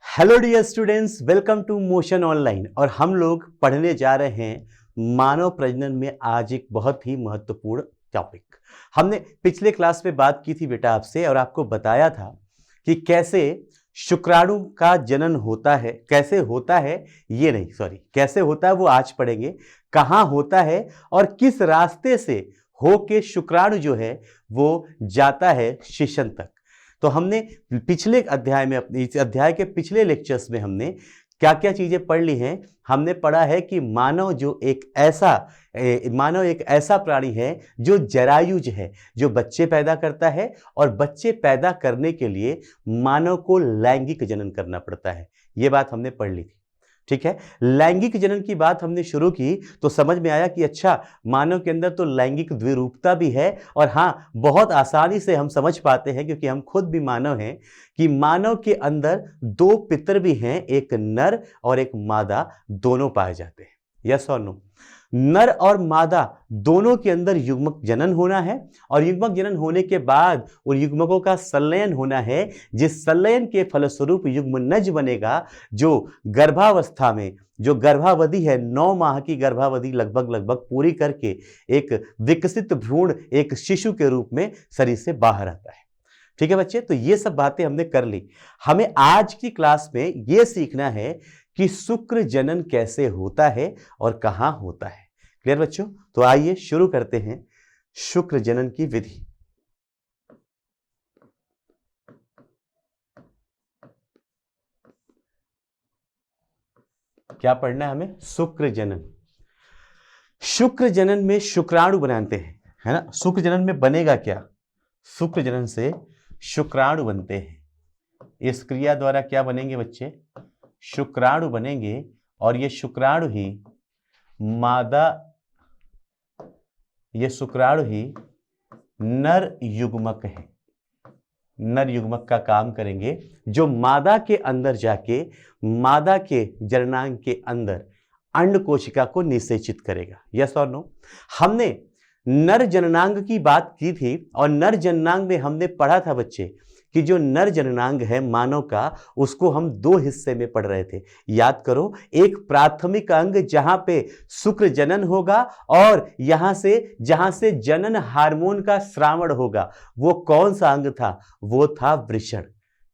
Hello dear students, welcome to Motion online. और हम लोग पढ़ने जा रहे हैं मानव प्रजनन में आज एक बहुत ही महत्वपूर्ण टॉपिक। हमने पिछले क्लास में बात की थी बेटा आपसे, और आपको बताया था कि कैसे शुक्राणु का जनन होता है, कैसे होता है, ये नहीं सॉरी कैसे होता है वो आज पढ़ेंगे। कहाँ होता है और किस रास्ते से होके शुक्राणु जो है वो जाता है शिशन तक। तो हमने पिछले अध्याय में, अपने इस अध्याय के पिछले लेक्चर्स में हमने क्या क्या चीजें पढ़ ली हैं। हमने पढ़ा है कि मानव एक ऐसा प्राणी है जो जरायुज है, जो बच्चे पैदा करता है, और बच्चे पैदा करने के लिए मानव को लैंगिक जनन करना पड़ता है। यह बात हमने पढ़ ली थी, ठीक है। लैंगिक जनन की बात हमने शुरू की तो समझ में आया कि अच्छा, मानव के अंदर तो लैंगिक द्विरूपता भी है। और हाँ, बहुत आसानी से हम समझ पाते हैं क्योंकि हम खुद भी मानव हैं कि मानव के अंदर दो पितर भी हैं, एक नर और एक मादा, दोनों पाए जाते हैं। यस और नो? नर और मादा दोनों के अंदर युग्मक जनन होना है, और युग्मक जनन होने के बाद उन युग्मकों का संलयन होना है, जिस संलयन के फलस्वरूप युग्मनज बनेगा, जो गर्भावस्था में, जो गर्भावधि है, 9 माह की गर्भावधि लगभग पूरी करके एक विकसित भ्रूण एक शिशु के रूप में शरीर से बाहर आता है। ठीक है बच्चे, तो ये सब बातें हमने कर ली। हमें आज की क्लास में यह सीखना है कि शुक्र जनन कैसे होता है और कहां होता है। क्लियर बच्चों? तो आइए शुरू करते हैं शुक्र जनन की विधि। क्या पढ़ना है हमें? शुक्र जनन। शुक्र जनन में शुक्राणु बनाते हैं, है ना। शुक्र जनन में बनेगा क्या? शुक्र जनन से शुक्राणु बनते हैं। इस क्रिया द्वारा क्या बनेंगे बच्चे? शुक्राणु बनेंगे, और ये शुक्राणु ही मादा, ये शुक्राणु ही नर युग्मक है, नर युग्मक का काम करेंगे, जो मादा के अंदर जाके मादा के जननांग के अंदर अंड कोशिका को निषेचित करेगा। यस और नो? हमने नर जननांग की बात की थी, और नर जननांग में हमने पढ़ा था बच्चे कि जो नर जननांग है मानव का, उसको हम दो हिस्से में पढ़ रहे थे। याद करो, एक प्राथमिक अंग जहां पे शुक्र जनन होगा, और जहां से जनन हार्मोन का श्रावण होगा, वो कौन सा अंग था? वो था वृषण।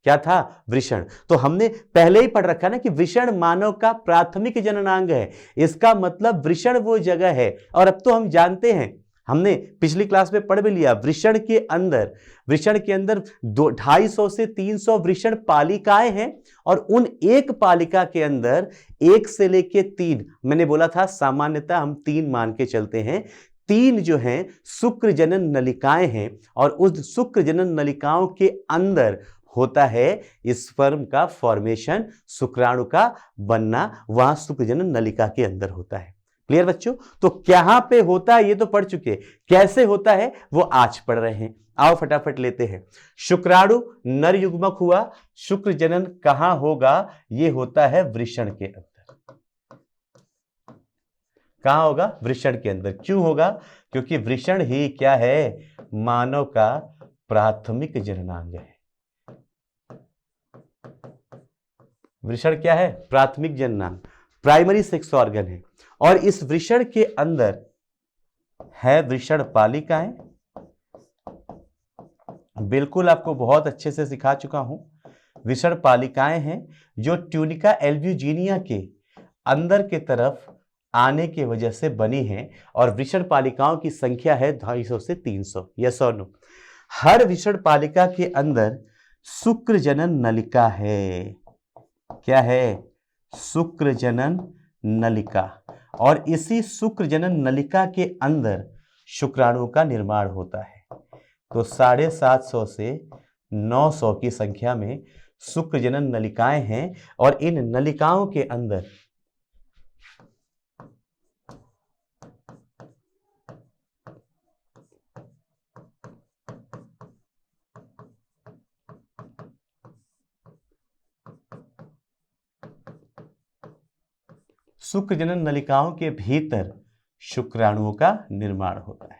क्या था? वृषण। तो हमने पहले ही पढ़ रखा ना कि वृषण मानव का प्राथमिक जननांग है। इसका मतलब वृषण वो जगह है, और अब तो हम जानते हैं, हमने पिछली क्लास में पढ़ भी लिया, वृषण के अंदर 250 से 300 वृषण पालिकाएं हैं, और उन एक पालिका के अंदर 1 से लेके 3, मैंने बोला था सामान्यतः हम 3 मान के चलते हैं, 3 जो हैं शुक्र जनन नलिकाएं हैं, और उस शुक्र जनन नलिकाओं के अंदर होता है स्पर्म का फॉर्मेशन, शुक्राणु का बनना, वहां शुक्र जनन नलिका के अंदर होता है। क्लियर बच्चों? तो कहां पे होता है ये तो पढ़ चुके, कैसे होता है वो आज पढ़ रहे हैं। आओ फटाफट लेते हैं। शुक्राणु नर युग्मक हुआ, शुक्र जनन कहां होगा? ये होता है वृषण के अंदर। कहां होगा? वृषण के अंदर। क्यों होगा? क्योंकि वृषण ही क्या है? मानव का प्राथमिक जननांग है। वृषण क्या है? प्राथमिक जननांग, प्राइमरी सेक्स ऑर्गन है। और इस वृषण के अंदर है वृषण पालिकाएं। बिल्कुल आपको बहुत अच्छे से सिखा चुका हूं। वृषण पालिकाएं हैं जो ट्यूनिका एल्ब्यूजिनिया के अंदर के तरफ आने की वजह से बनी है, और वृषण पालिकाओं की संख्या है 250 से 300। यस और नो? हर वृषण पालिका के अंदर शुक्र जनन नलिका है। क्या है? शुक्र जनन नलिका। और इसी शुक्र जनन नलिका के अंदर शुक्राणुओं का निर्माण होता है। तो 750 से 900 की संख्या में शुक्र जनन नलिकाएं हैं, और इन नलिकाओं के अंदर शुक्र जनन नलिकाओं के भीतर शुक्राणुओं का निर्माण होता है।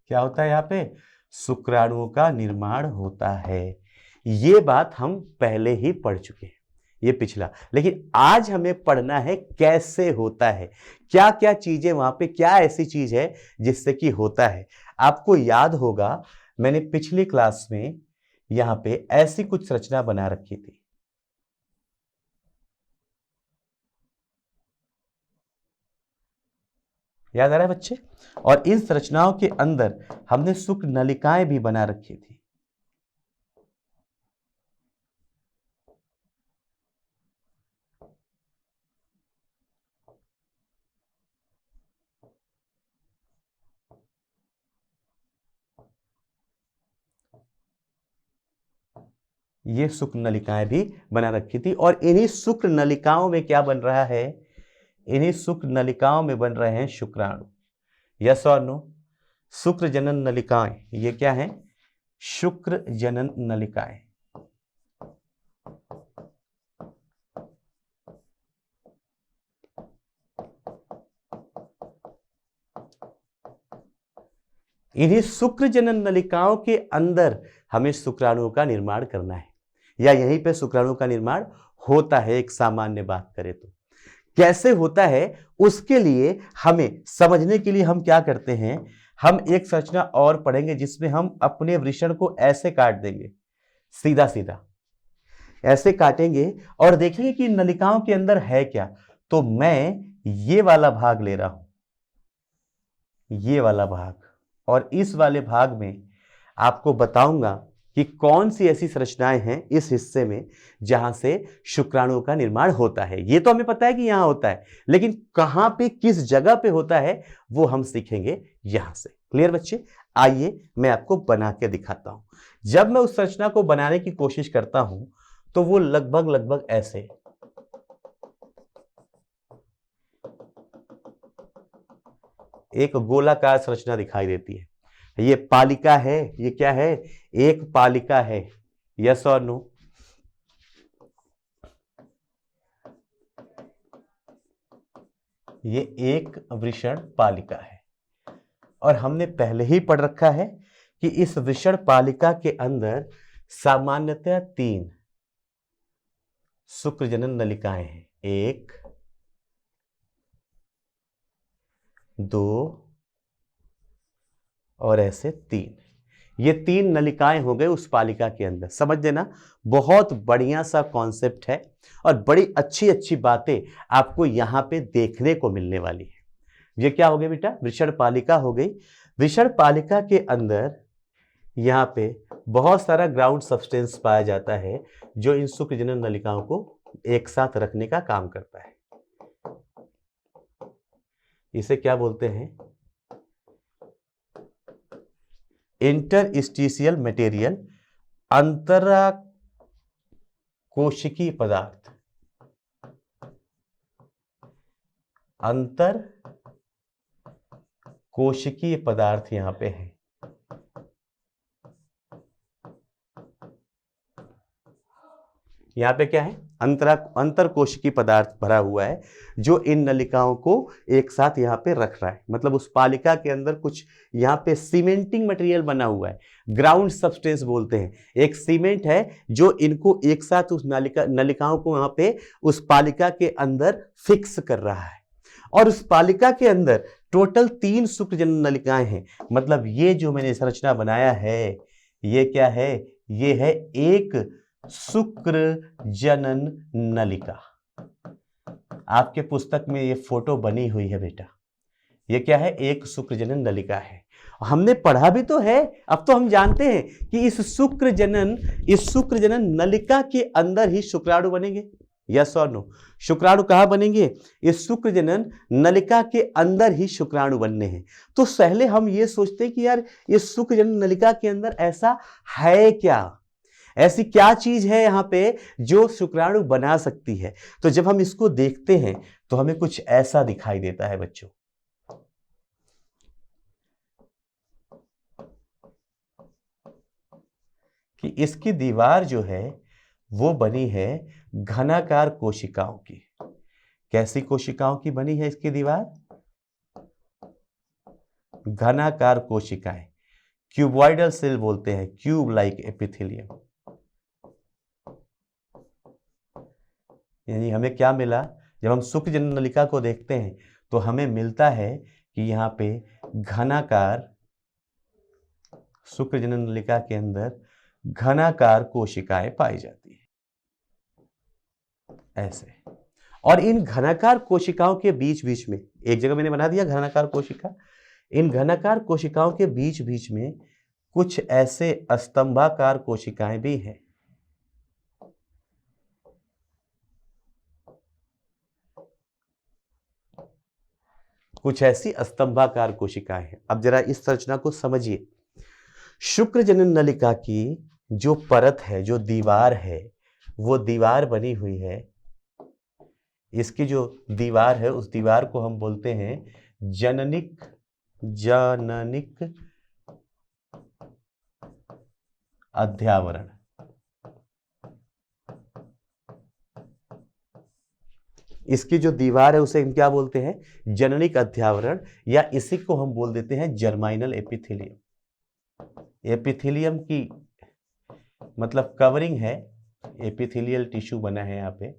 क्या होता है यहाँ पे? शुक्राणुओं का निर्माण होता है। ये बात हम पहले ही पढ़ चुके हैं, ये पिछला। लेकिन आज हमें पढ़ना है कैसे होता है, क्या क्या चीजें वहां पे, क्या ऐसी चीज है जिससे कि होता है। आपको याद होगा मैंने पिछली क्लास में यहां पे ऐसी कुछ संरचना बना रखी थी। याद आ रहा है बच्चे? और इन संरचनाओं के अंदर हमने शुक्र नलिकाएं भी बना रखी थी। ये शुक्र नलिकाएं भी बना रखी थी। और इन्हीं शुक्र नलिकाओं में क्या बन रहा है? इन्हीं शुक्र नलिकाओं में बन रहे हैं शुक्राणु। यस और नो? शुक्र जनन नलिकाएं, ये क्या है? शुक्र जनन नलिकाएं। इन्हीं शुक्र जनन नलिकाओं के अंदर हमें शुक्राणुओं का निर्माण करना है, या यहीं पे शुक्राणु का निर्माण होता है। एक सामान्य बात करें तो कैसे होता है, उसके लिए हमें समझने के लिए हम क्या करते हैं, हम एक संरचना और पढ़ेंगे जिसमें हम अपने वृषण को ऐसे काट देंगे, सीधा सीधा ऐसे काटेंगे और देखेंगे कि नलिकाओं के अंदर है क्या। तो मैं ये वाला भाग ले रहा हूं, ये वाला भाग, और इस वाले भाग में आपको बताऊंगा कि कौन सी ऐसी संरचनाएं हैं इस हिस्से में जहां से शुक्राणुओं का निर्माण होता है। ये तो हमें पता है कि यहां होता है, लेकिन कहां पे, किस जगह पे होता है, वो हम सीखेंगे यहां से। क्लियर बच्चे? आइए मैं आपको बना के दिखाता हूं। जब मैं उस संरचना को बनाने की कोशिश करता हूं तो वो लगभग लगभग ऐसे, एक गोलाकार संरचना दिखाई देती है। ये पालिका है, ये क्या है? एक पालिका है। यस और नो? ये एक वृषण पालिका है, और हमने पहले ही पढ़ रखा है कि इस वृषण पालिका के अंदर सामान्यतः 3 शुक्र जनन नलिकाएं हैं। 1, 2 और ऐसे 3। ये 3 नलिकाएं हो गए उस पालिका के अंदर। समझ लेना, बहुत बढ़िया सा कॉन्सेप्ट है और बड़ी अच्छी अच्छी बातें आपको यहां पे देखने को मिलने वाली है। ये क्या हो गया बेटा? वृषण पालिका हो गई। वृषण पालिका के अंदर यहाँ पे बहुत सारा ग्राउंड सब्सटेंस पाया जाता है जो इन शुक्र जनन नलिकाओं को एक साथ रखने का काम करता है। इसे क्या बोलते हैं? इंटरस्टिशियल मटेरियल, अंतरा कोशिकीय पदार्थ। अंतर कोशिकीय पदार्थ यहां पे है। यहां पे क्या है? अंतर कोशिकीय पदार्थ भरा हुआ है जो इन नलिकाओं को एक साथ यहां पे रख रहा है। मतलब उस पालिका के अंदर कुछ यहां पे सीमेंटिंग मटेरियल बना हुआ है, ग्राउंड सब्सटेंस बोलते हैं। एक सीमेंट है जो इनको एक साथ उस नलिकाओं को वहां पे उस पालिका के अंदर फिक्स कर रहा है। और उस पालिका के अंदर टोटल 3 शुक्र जनन नलिकाएं हैं। मतलब ये जो मैंने संरचना बनाया है, ये क्या है? ये है एक शुक्र जनन नलिका। आपके पुस्तक में ये फोटो बनी हुई है बेटा। ये क्या है? एक शुक्र जनन नलिका है। हमने पढ़ा भी तो है, अब तो हम जानते हैं कि इस शुक्र जनन नलिका के अंदर ही शुक्राणु बनेंगे। यस और नो? शुक्राणु कहां बनेंगे? इस शुक्र जनन नलिका के अंदर ही शुक्राणु बनने हैं। तो पहले हम ये सोचते हैं कि यार इस शुक्र जनन नलिका के अंदर ऐसा है क्या, ऐसी क्या चीज है यहां पे जो शुक्राणु बना सकती है। तो जब हम इसको देखते हैं तो हमें कुछ ऐसा दिखाई देता है बच्चों। कि इसकी दीवार जो है वो बनी है घनाकार कोशिकाओं की। कैसी कोशिकाओं की बनी है इसकी दीवार? घनाकार कोशिकाएं। क्यूबॉइडल सेल बोलते हैं, क्यूब लाइक एपिथेलियम। यानी हमें क्या मिला, जब हम शुक्र जनन नलिका को देखते हैं तो हमें मिलता है कि यहाँ पे घनाकार, शुक्र जनन नलिका के अंदर घनाकार कोशिकाएं पाई जाती है ऐसे। और इन घनाकार कोशिकाओं के बीच बीच में, एक जगह मैंने बना दिया घनाकार कोशिका, इन घनाकार कोशिकाओं के बीच बीच में कुछ ऐसे स्तंभाकार कोशिकाएं भी हैं। कुछ ऐसी स्तंभाकार कोशिकाएं हैं। अब जरा इस संरचना को समझिए। शुक्र जनन नलिका की जो परत है, जो दीवार है, वो दीवार बनी हुई है। इसकी जो दीवार है उस दीवार को हम बोलते हैं जननिक अध्यावरण। इसकी जो दीवार है उसे हम क्या बोलते हैं, जननिक अध्यावरण, या इसी को हम बोल देते हैं जर्माइनल एपिथेलियम। एपिथेलियम की मतलब कवरिंग है, एपिथेलियल टिश्यू बना है यहाँ पे,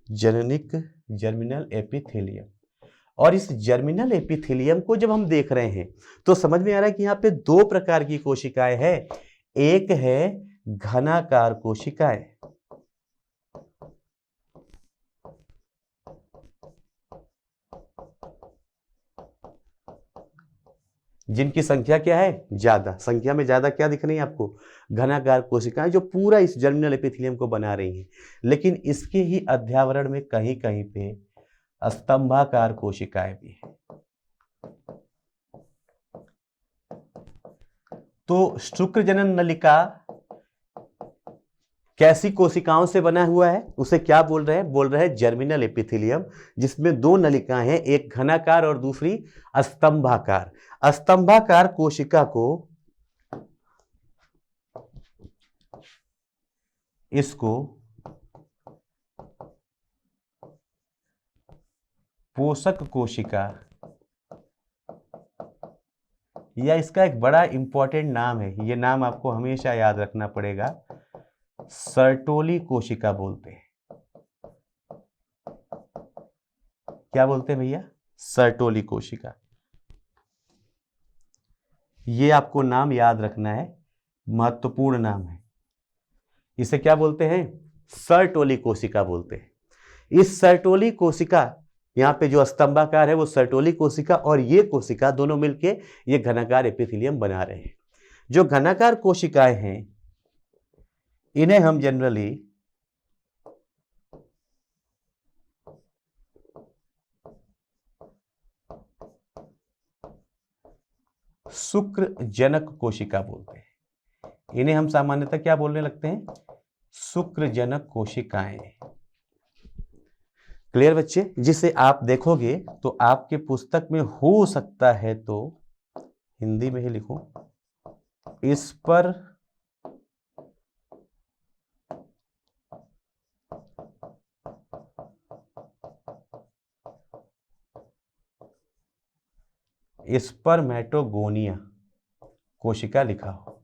जर्मिनल एपिथेलियम। और इस जर्मिनल एपिथेलियम को जब हम देख रहे हैं तो समझ में आ रहा है कि यहाँ पे दो प्रकार की कोशिकाएं हैं। एक है घनाकार कोशिकाएं, जिनकी संख्या क्या है, ज्यादा, संख्या में ज्यादा क्या दिख रही है आपको, घनाकार कोशिकाएं, जो पूरा इस जर्मिनल एपिथेलियम को बना रही हैं। लेकिन इसके ही अध्यावरण में कहीं कहीं पे स्तंभाकार कोशिकाएं भी हैं। तो शुक्र जनन नलिका कैसी कोशिकाओं से बना हुआ है, उसे क्या बोल रहे हैं, बोल रहे हैं जर्मिनल एपिथेलियम, जिसमें दो नलिकाएं हैं, एक घनाकार और दूसरी स्तंभाकार। स्तंभाकार कोशिका को इसको पोषक कोशिका, या इसका एक बड़ा इंपॉर्टेंट नाम है, यह नाम आपको हमेशा याद रखना पड़ेगा, सर्टोली कोशिका बोलते हैं। क्या बोलते हैं भैया, सर्टोली कोशिका। यह आपको नाम याद रखना है, महत्वपूर्ण नाम है। इसे क्या बोलते हैं, सर्टोली कोशिका बोलते हैं। इस सर्टोली कोशिका, यहाँ पे जो स्तंभाकार है वो सर्टोली कोशिका, और ये कोशिका दोनों मिलके ये घनाकार एपिथेलियम बना रहे हैं। जो घनाकार कोशिकाएं हैं इन्हें हम जनरली शुक्र जनक कोशिका बोलते हैं। इन्हें हम सामान्यतः क्या बोलने लगते हैं, शुक्र जनक कोशिकाएं। क्लियर बच्चे, जिसे आप देखोगे तो आपके पुस्तक में हो सकता है तो हिंदी में ही लिखो, इस पर स्पर्मेटोगोनिया कोशिका लिखा हो।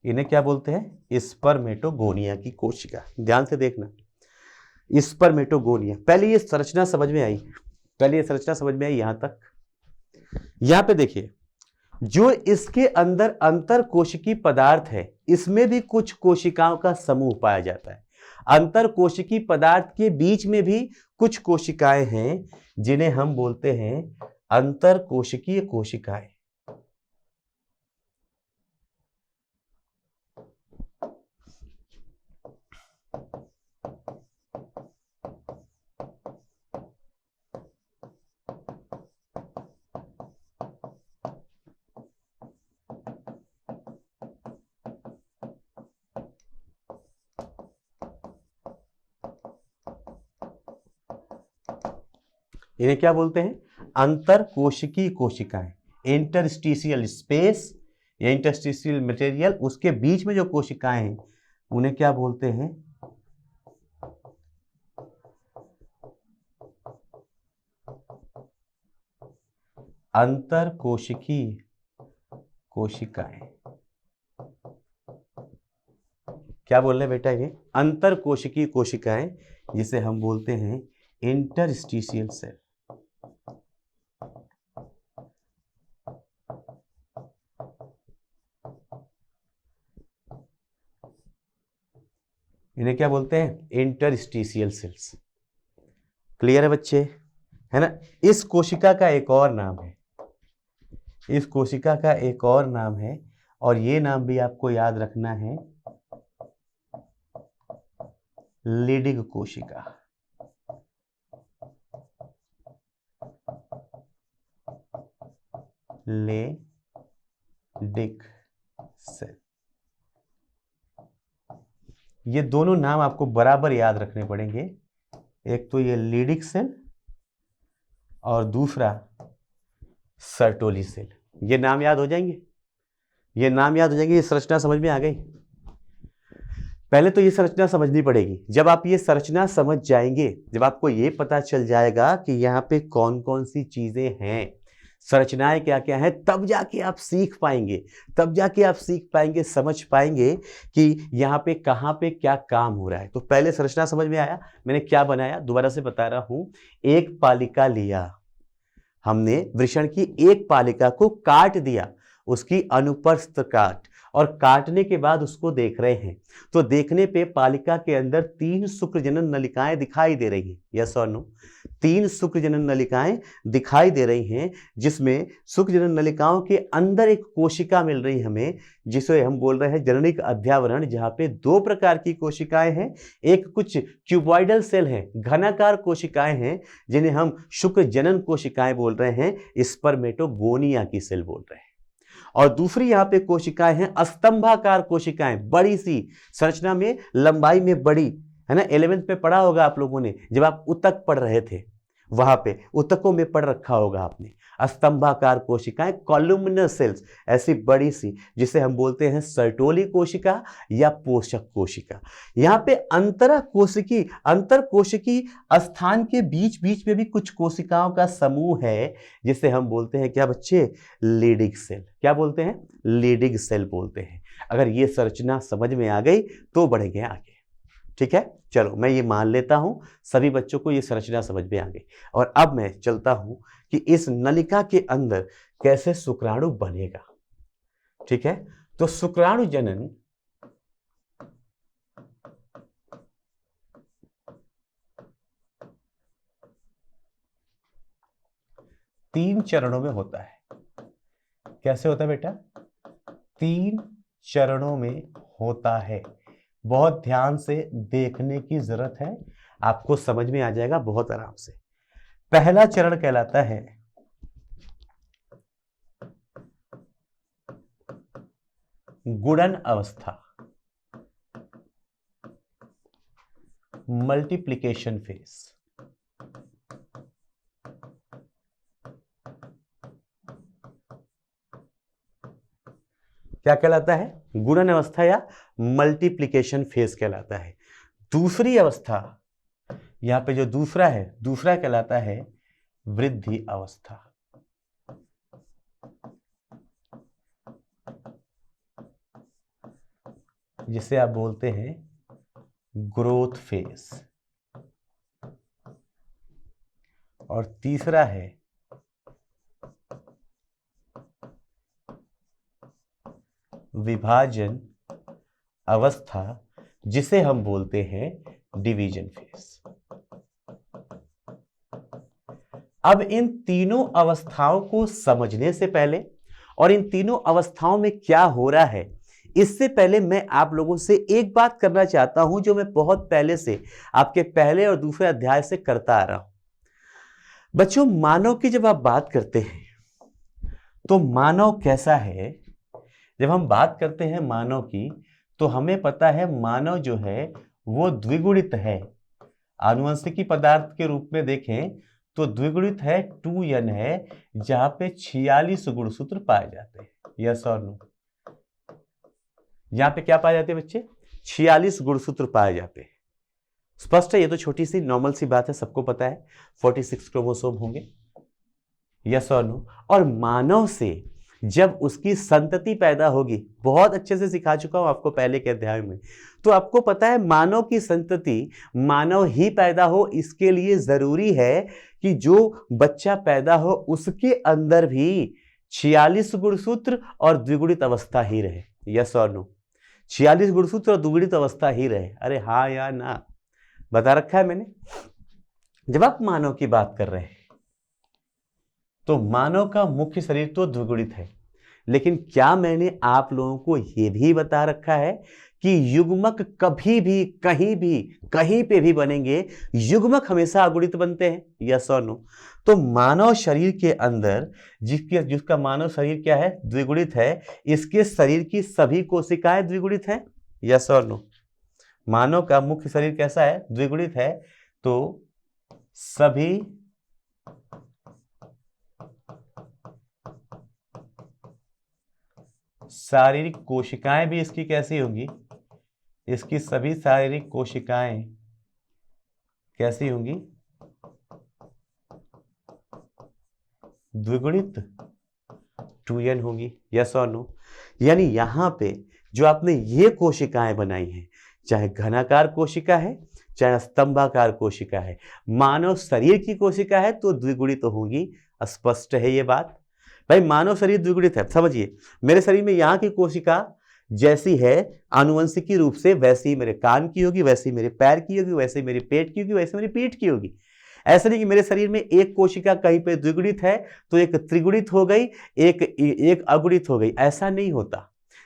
इन्हें क्या बोलते हैं, स्पर्मेटोगोनिया की कोशिका। ध्यान से देखना, स्पर्मेटोगोनिया। पहले ये संरचना समझ में आई, यहां तक। यहां पे देखिए, जो इसके अंदर अंतर कोशिकी पदार्थ है, इसमें भी कुछ कोशिकाओं का समूह पाया जाता है। अंतर कोशिकी पदार्थ के बीच में भी कुछ कोशिकाएं हैं जिन्हें हम बोलते हैं अंतर कोशिकीय कोशिकाएं। इन्हें क्या बोलते हैं, अंतर कोशिकीय कोशिकाएं। इंटरस्टिशियल स्पेस या इंटरस्टिशियल मटेरियल, उसके बीच में जो कोशिकाएं हैं उन्हें क्या बोलते हैं, अंतर कोशिकीय कोशिकाएं। क्या बोल रहे हैं बेटा? ये अंतर कोशिकीय कोशिकाएं, जिसे हम बोलते हैं इंटरस्टिशियल सेल। इन्हें क्या बोलते हैं? Interstitial cells. क्लियर है बच्चे? है ना? इस कोशिका का एक और नाम है, इस कोशिका का एक और नाम है, और ये नाम भी आपको याद रखना है, लीडिंग कोशिका। Leydig cell. ये दोनों नाम आपको बराबर याद रखने पड़ेंगे। एक तो ये लीडिक सेल और दूसरा सर्टोली सेल। ये नाम याद हो जाएंगे, ये नाम याद हो जाएंगे। ये संरचना समझ में आ गई? पहले तो ये संरचना समझनी पड़ेगी। जब आप ये संरचना समझ जाएंगे, जब आपको ये पता चल जाएगा कि यहाँ पे कौन कौन सी चीजें हैं, संरचनाएं क्या क्या हैं, तब जाके आप सीख पाएंगे, तब जाके आप सीख पाएंगे, समझ पाएंगे कि यहाँ पे कहाँ पे क्या काम हो रहा है। तो पहले संरचना समझ में आया। मैंने क्या बनाया, दोबारा से बता रहा हूं। एक पालिका लिया हमने, वृषण की एक पालिका को काट दिया, उसकी अनुप्रस्थ काट, और काटने के बाद उसको देख रहे हैं। तो देखने पे पालिका के अंदर 3 शुक्रजनन नलिकाएं दिखाई दे रही हैं। यस और नो? 3 शुक्रजनन नलिकाएं दिखाई दे रही हैं, जिसमें शुक्रजनन नलिकाओं के अंदर एक कोशिका मिल रही है हमें, जिसे हम बोल रहे हैं जननिक अध्यावरण, जहां पे 2 प्रकार की कोशिकाएं हैं। एक कुछ क्यूबॉइडल सेल हैं, घनाकार कोशिकाएं हैं, जिन्हें हम शुक्रजनन कोशिकाएं बोल रहे हैं, स्पर्मेटोगोनिया की सेल बोल रहे हैं। और दूसरी यहाँ पे कोशिकाएं हैं स्तंभाकार कोशिकाएं, बड़ी सी संरचना में, लंबाई में बड़ी, है ना? 11th में पढ़ा होगा आप लोगों ने, जब आप ऊतक पढ़ रहे थे, वहां पे ऊतकों में पढ़ रखा होगा आपने। स्तंभाकार कोशिकाएं, कॉलुमनर सेल्स, ऐसी बड़ी सी, जिसे हम बोलते हैं सर्टोली कोशिका या पोषक कोशिका। यहाँ पे अंतर कोशिकी स्थान के बीच बीच में भी कुछ कोशिकाओं का समूह है, जिसे हम बोलते हैं क्या बच्चे? Leading cell. क्या बोलते हैं? लीडिंग सेल बोलते हैं। अगर ये संरचना समझ में आ गई तो बढ़ेंगे आगे। ठीक है, चलो मैं ये मान लेता हूं सभी बच्चों को ये संरचना समझ में आ गई। और अब मैं चलता हूं कि इस नलिका के अंदर कैसे शुक्राणु बनेगा। ठीक है, तो शुक्राणु जनन तीन चरणों में होता है। कैसे होता है बेटा? 3 चरणों में होता है। बहुत ध्यान से देखने की जरूरत है, आपको समझ में आ जाएगा बहुत आराम से। पहला चरण कहलाता है गुणन अवस्था, मल्टीप्लिकेशन फेज। क्या कहलाता है? गुणन अवस्था या मल्टीप्लिकेशन फेज कहलाता है। दूसरी अवस्था, यहां पे जो दूसरा है, दूसरा कहलाता है वृद्धि अवस्था। जिसे आप बोलते हैं ग्रोथ फेज। और तीसरा है विभाजन अवस्था, जिसे हम बोलते हैं डिवीजन फेज। अब इन तीनों अवस्थाओं को समझने से पहले और इन तीनों अवस्थाओं में क्या हो रहा है, इससे पहले मैं आप लोगों से एक बात करना चाहता हूं, जो मैं बहुत पहले से आपके पहले और दूसरे अध्याय से करता आ रहा हूं। बच्चों, मानव की जब आप बात करते हैं तो मानव कैसा है? जब हम बात करते हैं मानव की, तो हमें पता है मानव जो है वो द्विगुणित है। आनुवंशिकी पदार्थ के रूप में देखें तो द्विगुणित है, 2n है, जहां पे 46 गुणसूत्र पाए जाते हैं। यस और नो? यहां पे क्या पाए जाते हैं बच्चे? 46 गुणसूत्र पाए जाते हैं। स्पष्ट है? ये तो छोटी सी नॉर्मल सी बात है, सबको पता है 46 क्रोमोसोम होंगे। यस और नो। और मानव से जब उसकी संतति पैदा होगी, बहुत अच्छे से सिखा चुका हूं आपको पहले के अध्याय में, तो आपको पता है मानव की संतति मानव ही पैदा हो, इसके लिए जरूरी है कि जो बच्चा पैदा हो उसके अंदर भी 46 गुणसूत्र और द्विगुणित अवस्था ही रहे। यस और नो। 46 गुणसूत्र और द्विगुणित अवस्था ही रहे। अरे हाँ या ना, बता रखा है मैंने। जब आप मानव की बात कर रहे हैं तो मानव का मुख्य शरीर तो द्विगुणित है, लेकिन क्या मैंने आप लोगों को यह भी बता रखा है कि युग्मक कभी भी कहीं पे भी बनेंगे, युग्मक हमेशा अगुणित बनते हैं। यस और नो। तो मानव शरीर के अंदर जिसका मानव शरीर क्या है, द्विगुणित है, इसके शरीर की सभी कोशिकाएं द्विगुणित हैं। यस और नो। मानव का मुख्य शरीर कैसा है, द्विगुणित है, तो सभी शारीरिक कोशिकाएं भी इसकी कैसी होंगी, इसकी सभी शारीरिक कोशिकाएं कैसी होंगी, द्विगुणित 2n होंगी। यस और नो। यानी यहां पे जो आपने ये कोशिकाएं बनाई हैं, चाहे घनाकार कोशिका है चाहे स्तंभाकार कोशिका है, मानव शरीर की कोशिका है तो द्विगुणित तो होंगी। स्पष्ट है ये बात भाई, मानव शरीर द्विगुणित है। समझिए, मेरे शरीर में यहाँ की कोशिका जैसी है आनुवंशिकी रूप से, वैसी मेरे कान की होगी, वैसी मेरे पैर की होगी, वैसे मेरे पेट की होगी, वैसे मेरी पीठ की होगी। ऐसा नहीं कि मेरे शरीर में एक कोशिका कहीं पे द्विगुणित है तो एक त्रिगुणित हो गई, एक अगुणित हो गई, ऐसा नहीं होता।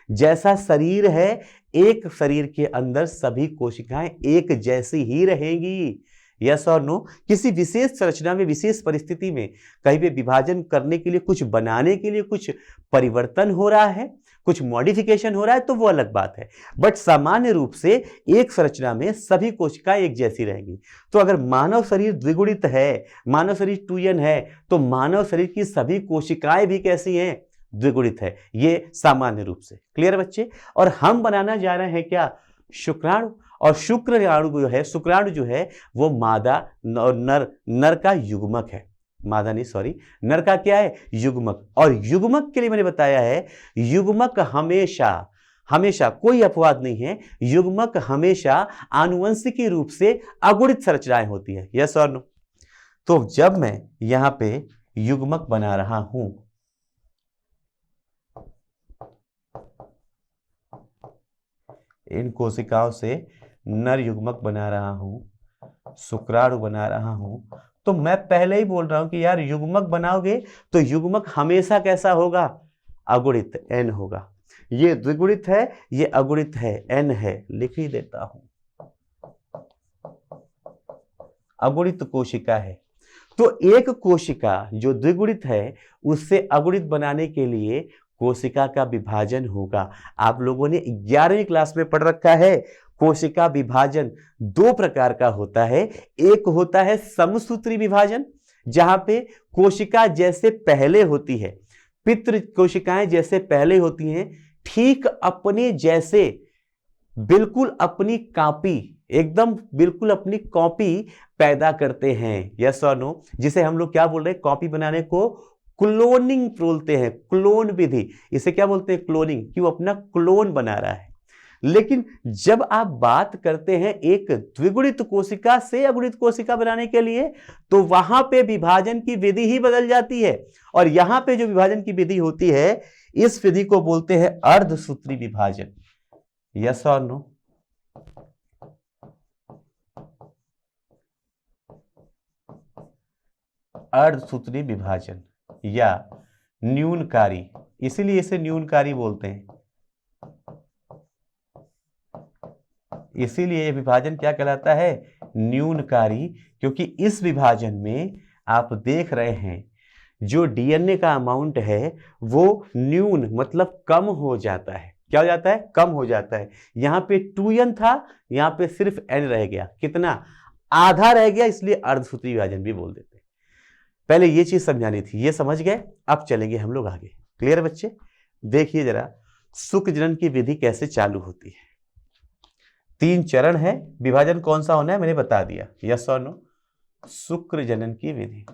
जैसा शरीर है, एक शरीर के अंदर सभी कोशिकाएं एक जैसी ही रहेंगी। यस और नो। किसी विशेष संरचना में, विशेष परिस्थिति में कहीं पे विभाजन करने के लिए, कुछ बनाने के लिए कुछ परिवर्तन हो रहा है, कुछ मॉडिफिकेशन हो रहा है, तो वो अलग बात है। बट सामान्य रूप से एक संरचना में सभी कोशिकाएं एक जैसी रहेंगी। तो अगर मानव शरीर द्विगुणित है, मानव शरीर 2n है, तो मानव शरीर की सभी कोशिकाएं भी कैसी हैं, द्विगुणित है। ये सामान्य रूप से क्लियर बच्चे। और हम बनाना जा रहे हैं क्या, शुक्राणु। और शुक्राणु जो है, शुक्राणु जो है वो मादा और नर का युग्मक है। मादा नहीं, सॉरी, नर का क्या है, युग्मक। और युग्मक के लिए मैंने बताया है, युग्मक हमेशा कोई अपवाद नहीं है, युग्मक हमेशा आनुवंशिकी रूप से अगुणित संरचनाएं होती है। यस और नो। तो जब मैं यहां पे युग्मक बना रहा हूं, इन कोशिकाओं से नर युग्मक बना रहा हूं, शुक्राणु बना रहा हूं, तो मैं पहले ही बोल रहा हूं कि यार युग्मक बनाओगे तो युग्मक हमेशा कैसा होगा, अगुणित, n होगा। ये द्विगुणित है, ये अगुणित है, n है, लिख ही देता हूं, अगुणित कोशिका है। तो एक कोशिका जो द्विगुणित है उससे अगुणित बनाने के लिए कोशिका का विभाजन होगा। आप लोगों ने 11वीं क्लास में पढ़ रखा है, कोशिका विभाजन दो प्रकार का होता है। एक होता है समसूत्री विभाजन, जहां पे कोशिका जैसे पहले होती है, पितृ कोशिकाएं जैसे पहले होती हैं, ठीक अपने जैसे, बिल्कुल अपनी कॉपी, एकदम बिल्कुल अपनी कॉपी पैदा करते हैं। यस और नो। जिसे हम लोग क्या बोल रहे हैं, कॉपी बनाने को क्लोनिंग बोलते हैं, क्लोन विधि। इसे क्या बोलते हैं, क्लोनिंग, कि वो अपना क्लोन बना रहा है। लेकिन जब आप बात करते हैं एक द्विगुणित कोशिका से अगुणित कोशिका बनाने के लिए, तो वहां पे विभाजन की विधि ही बदल जाती है। और यहां पे जो विभाजन की विधि होती है, इस विधि को बोलते हैं अर्धसूत्री विभाजन। यस और नो। अर्धसूत्री विभाजन या न्यूनकारी, इसीलिए इसे न्यूनकारी बोलते हैं। इसीलिए यह विभाजन क्या कहलाता है, न्यूनकारी, क्योंकि इस विभाजन में आप देख रहे हैं जो डीएनए का अमाउंट है वो न्यून मतलब कम हो जाता है। क्या हो जाता है, कम हो जाता है। यहां पे 2n था, यहां पे सिर्फ n रह गया, कितना, आधा रह गया, इसलिए अर्धसूत्री विभाजन भी बोल देते हैं। पहले ये चीज समझानी थी, ये समझ गए। अब चलेंगे हम लोग आगे। क्लियर बच्चे। देखिए जरा शुक्र जनन की विधि कैसे चालू होती है। 3 चरण है, विभाजन कौन सा होना है मैंने बता दिया। यस और नो। शुक्र जनन की विधि,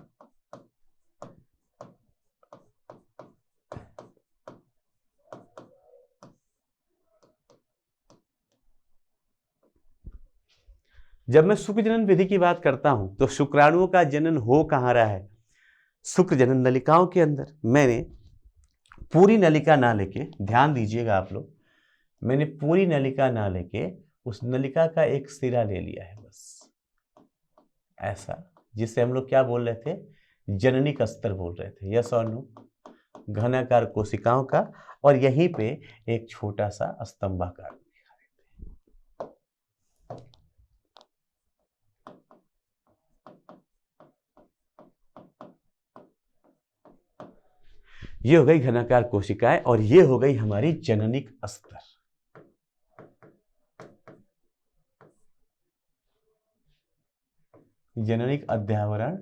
जब मैं शुक्र जनन विधि की बात करता हूं तो शुक्राणुओं का जनन हो कहाँ रहा है? शुक्र जनन नलिकाओं के अंदर। मैंने पूरी नलिका ना लेके, ध्यान दीजिएगा आप लोग, मैंने पूरी नलिका ना लेके उस नलिका का एक सिरा ले लिया है बस, ऐसा, जिसे हम लोग क्या बोल रहे थे? जननिक अस्तर बोल रहे थे। यस और नो? घनाकार कोशिकाओं का, और यहीं पे एक छोटा सा स्तंभाकार दिखा देते हैं। ये हो गई घनाकार कोशिकाएं और ये हो गई हमारी जननिक अस्तर। जननिक अध्यावरण,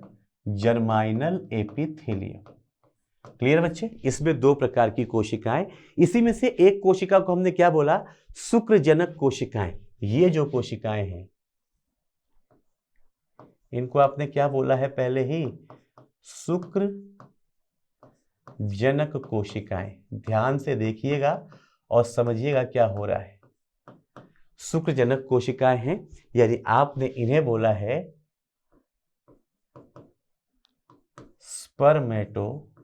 जर्माइनल एपिथेलियम। क्लियर बच्चे? इसमें दो प्रकार की कोशिकाएं, इसी में से एक कोशिका को हमने क्या बोला? शुक्रजनक कोशिकाएं। ये जो कोशिकाएं हैं इनको आपने क्या बोला है पहले ही? शुक्र जनक कोशिकाएं। ध्यान से देखिएगा और समझिएगा क्या हो रहा है। शुक्र जनक कोशिकाएं हैं, यानी आपने इन्हें बोला है स्पर्मेटोगोनिया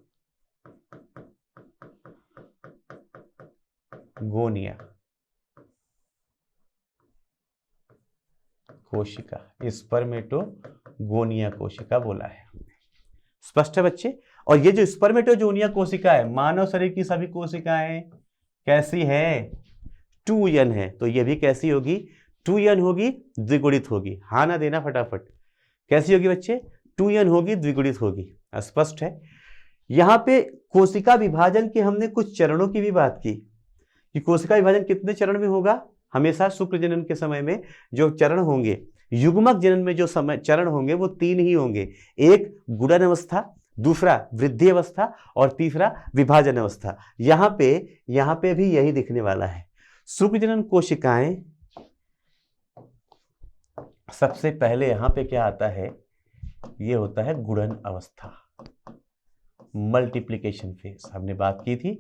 कोशिका, स्पर्मेटोगोनिया कोशिका बोला है। स्पष्ट है बच्चे? और ये जो स्पर्मेटोगोनिया कोशिका है, मानव शरीर की सभी कोशिकाएं कैसी है? 2n है, तो ये भी कैसी होगी? 2n होगी, द्विगुणित होगी। हाँ ना देना फटाफट। कैसी होगी बच्चे? 2n होगी, द्विगुणित होगी। स्पष्ट है? यहां पे कोशिका विभाजन के हमने कुछ चरणों की भी बात की कि कोशिका विभाजन कितने चरण में होगा। हमेशा शुक्र जनन के समय में जो चरण होंगे, युग्मक जनन में जो समय चरण होंगे वो 3 ही होंगे। एक गुणन अवस्था, दूसरा वृद्धि अवस्था और तीसरा विभाजन अवस्था। यहाँ पे भी यही दिखने वाला है। शुक्र जनन कोशिकाएं, सबसे पहले यहाँ पे क्या आता है? ये होता है गुणन अवस्था, मल्टीप्लिकेशन फेज। हमने बात की थी